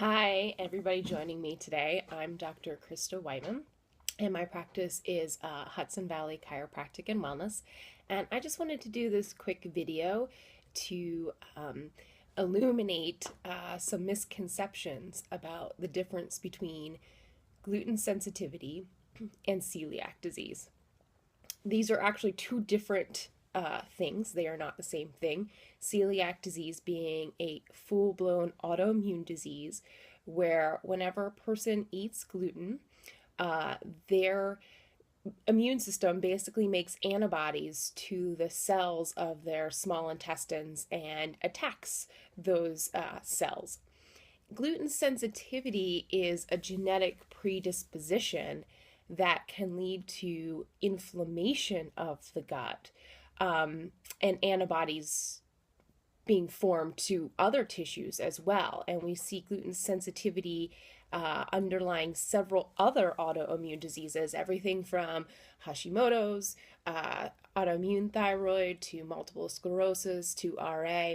Hi, everybody joining me today. I'm Dr. Krista Whiteman, and my practice is Hudson Valley Chiropractic and Wellness. And I just wanted to do this quick video to illuminate some misconceptions about the difference between gluten sensitivity and celiac disease. These are actually two different things. They are not the same thing. Celiac disease being a full-blown autoimmune disease where whenever a person eats gluten, their immune system basically makes antibodies to the cells of their small intestines and attacks those cells. Gluten sensitivity is a genetic predisposition that can lead to inflammation of the gut, and antibodies being formed to other tissues as well. And we see gluten sensitivity underlying several other autoimmune diseases, everything from Hashimoto's, autoimmune thyroid, to multiple sclerosis, to RA.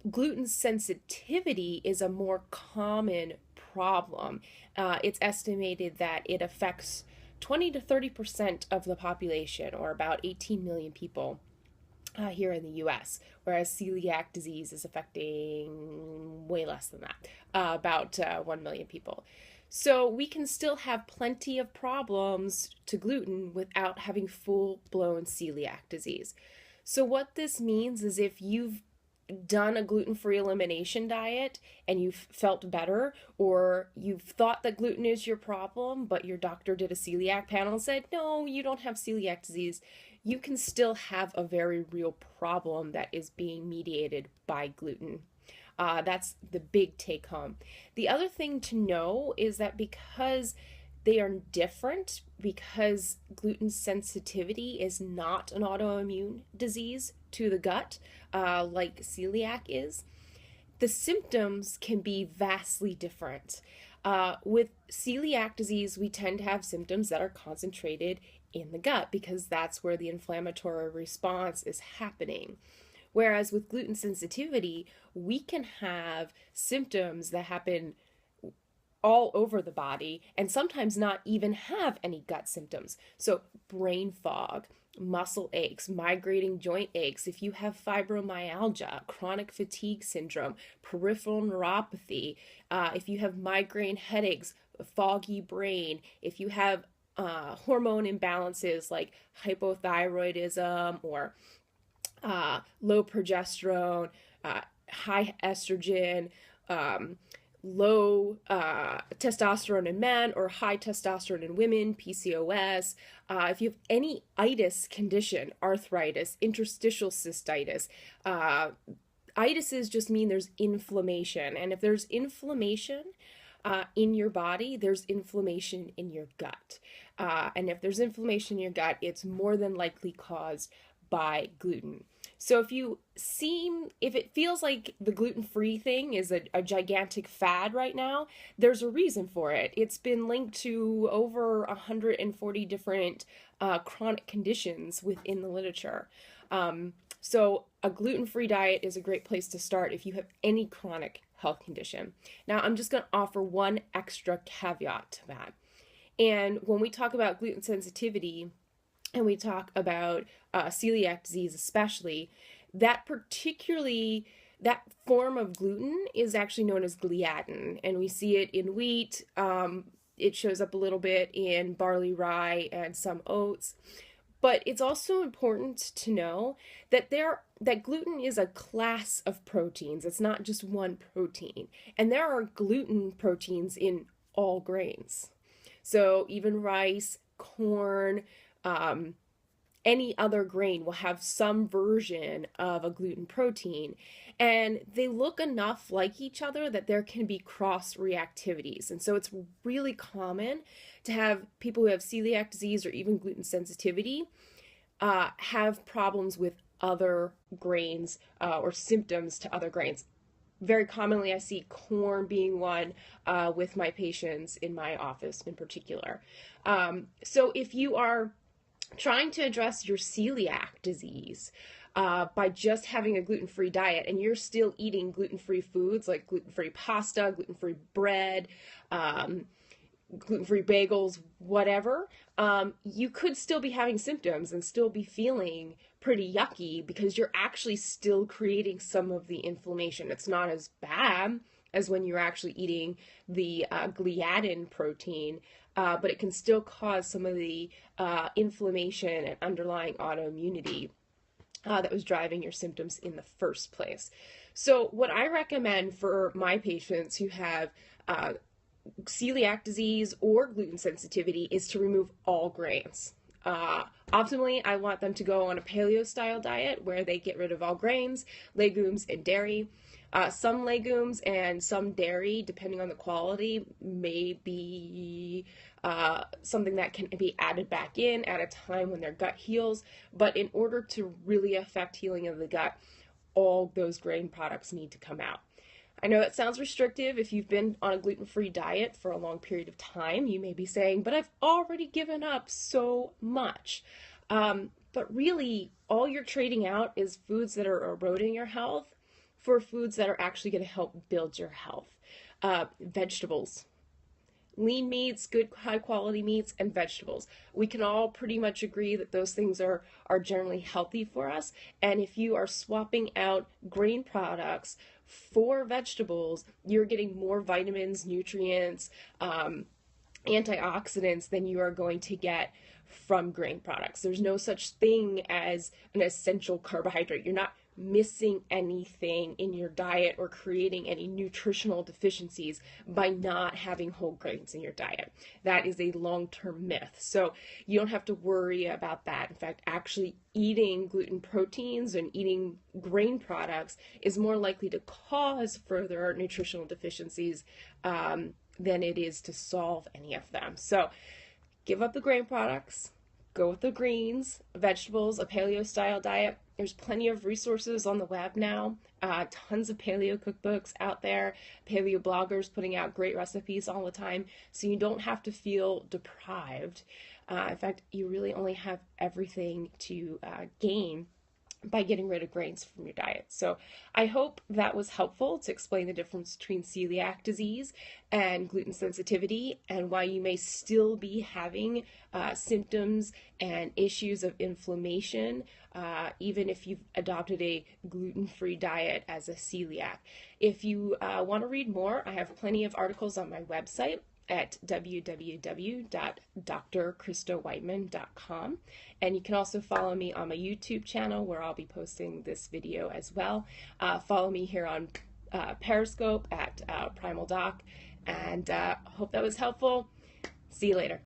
Gluten sensitivity is a more common problem. It's estimated that it affects 20 to 30% of the population, or about 18 million people here in the US, whereas celiac disease is affecting way less than that, about 1 million people. So we can still have plenty of problems to gluten without having full-blown celiac disease. So what this means is if you've done a gluten-free elimination diet and you've felt better, or you've thought that gluten is your problem, but your doctor did a celiac panel and said, no, you don't have celiac disease, you can still have a very real problem that is being mediated by gluten. That's the big take home. The other thing to know is that because they are different, because gluten sensitivity is not an autoimmune disease to the gut like celiac is, the symptoms can be vastly different. With celiac disease, we tend to have symptoms that are concentrated in the gut because that's where the inflammatory response is happening. Whereas with gluten sensitivity, we can have symptoms that happen all over the body and sometimes not even have any gut symptoms. So brain fog, muscle aches, migrating joint aches, if you have fibromyalgia, chronic fatigue syndrome, peripheral neuropathy, if you have migraine headaches, foggy brain, if you have hormone imbalances like hypothyroidism or low progesterone, high estrogen, low testosterone in men or high testosterone in women, PCOS, if you have any itis condition, arthritis, interstitial cystitis, itises just mean there's inflammation. And if there's inflammation in your body, there's inflammation in your gut. And if there's inflammation in your gut, it's more than likely caused by gluten. So if it feels like the gluten-free thing is a gigantic fad right now, there's a reason for it. It's been linked to over 140 different chronic conditions within the literature. So a gluten-free diet is a great place to start if you have any chronic health condition. Now, I'm just going to offer one extra caveat to that. And when we talk about gluten sensitivity, and we talk about celiac disease especially, that form of gluten is actually known as gliadin, and we see it in wheat. It shows up a little bit in barley, rye, and some oats. But it's also important to know that gluten is a class of proteins. It's not just one protein. And there are gluten proteins in all grains. So even rice, corn, any other grain will have some version of a gluten protein, and they look enough like each other that there can be cross reactivities. And so it's really common to have people who have celiac disease or even gluten sensitivity have problems with other grains or symptoms to other grains. Very commonly, I see corn being one with my patients in my office in particular. So if you are trying to address your celiac disease, by just having a gluten-free diet, and you're still eating gluten-free foods like gluten-free pasta, gluten-free bread, gluten-free bagels, whatever, you could still be having symptoms and still be feeling pretty yucky because you're actually still creating some of the inflammation. It's not as bad as when you're actually eating the gliadin protein, but it can still cause some of the inflammation and underlying autoimmunity that was driving your symptoms in the first place. So what I recommend for my patients who have celiac disease or gluten sensitivity is to remove all grains. Optimally, I want them to go on a paleo style diet where they get rid of all grains, legumes, and dairy. Some legumes and some dairy, depending on the quality, may be something that can be added back in at a time when their gut heals. But in order to really affect healing of the gut, all those grain products need to come out. I know it sounds restrictive. If you've been on a gluten-free diet for a long period of time, you may be saying, but I've already given up so much. But really, all you're trading out is foods that are eroding your health for foods that are actually going to help build your health. Vegetables, lean meats, good high quality meats, and vegetables. We can all pretty much agree that those things are generally healthy for us. And if you are swapping out grain products for vegetables, you're getting more vitamins, nutrients, antioxidants than you are going to get from grain products. There's no such thing as an essential carbohydrate. You're not missing anything in your diet or creating any nutritional deficiencies by not having whole grains in your diet. That is a long-term myth. So you don't have to worry about that. In fact, actually eating gluten proteins and eating grain products is more likely to cause further nutritional deficiencies than it is to solve any of them. So give up the grain products, go with the greens, vegetables, a paleo style diet. There's plenty of resources on the web now, tons of paleo cookbooks out there, paleo bloggers putting out great recipes all the time, so you don't have to feel deprived. In fact, you really only have everything to gain by getting rid of grains from your diet. So I hope that was helpful to explain the difference between celiac disease and gluten sensitivity and why you may still be having symptoms and issues of inflammation even if you've adopted a gluten-free diet as a celiac. If you want to read more, I have plenty of articles on my website at www.drkristawhiteman.com. And you can also follow me on my YouTube channel where I'll be posting this video as well. Follow me here on Periscope at Primal Doc, and hope that was helpful. See you later.